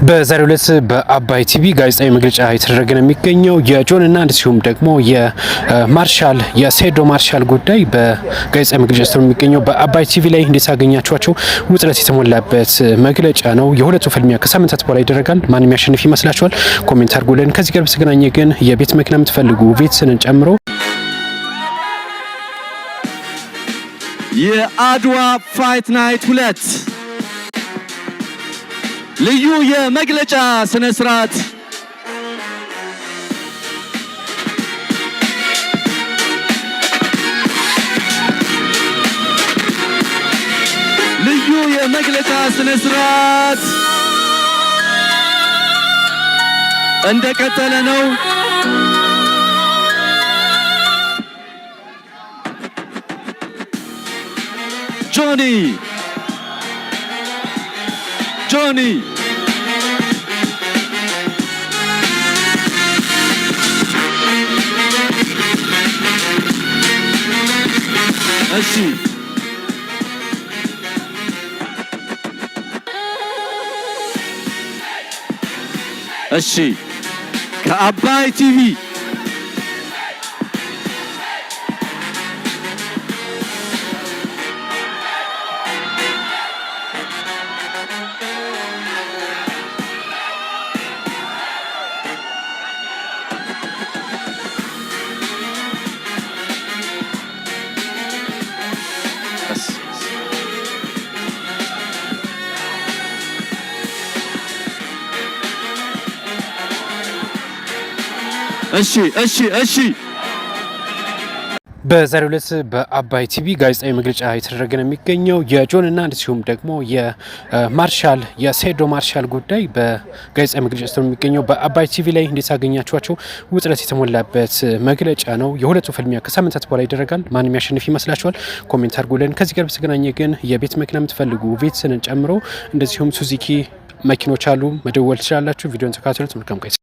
በዛሬው ዕለት በአባይ ቲቪ ጋዜጣዊ መግለጫ የተደረገ ነው የሚገኘው የጆን እና እንደዚሁም ደግሞ የማርሻል የሴዶ ማርሻል ጉዳይ በጋዜጣዊ መግለጫ ነው የሚገኘው በአባይ ቲቪ ላይ እንዴት አገኛችኋቸው? ውጥረት የተሞላበት መግለጫ ነው። የሁለቱ ፍልሚያ ከሳምንታት በኋላ ይደረጋል። ማን የሚያሸንፍ ይመስላችኋል? ኮሜንት አድርጉልን። ከዚህ ጋር በተገናኘ ግን የቤት መኪና የምትፈልጉ ቪትስን ጨምሮ የአድዋ ፋይት ናይት 2 ልዩ የመግለጫ ስነ ስርዓት እንደቀጠለ ነው። ጆኒ እሺ ከአባይ ቲቪ እሺ በዛሬው ዕለት በአባይ ቲቪ ጋዜጣዊ መግለጫ የተደረገ ነው የሚገኘው የጆን እና እንደዚሁም ደግሞ የማርሻል የሴዶ ማርሻል ጉዳይ በጋዜጣዊ መግለጫ ነው የሚገኘው በአባይ ቲቪ ላይ እንዴት አገኛችኋቸው? ውጥረት የተሞላበት መግለጫ ነው። የሁለቱ ፍልሚያ ከሳምንታት በኋላ ይደረጋል። ማን የሚያሸንፍ ይመስላችኋል? ኮሜንት አድርጉልን። ከዚህ ጋር በተገናኘ ግን የቤት መኪና የምትፈልጉ ቪትስን ጨምሮ እንደዚሁም ሱዙኪ መኪኖች አሉ፣ መደወል ትችላላችሁ። ቪዲዮን ተከታተሉት። መልካም ቆይታ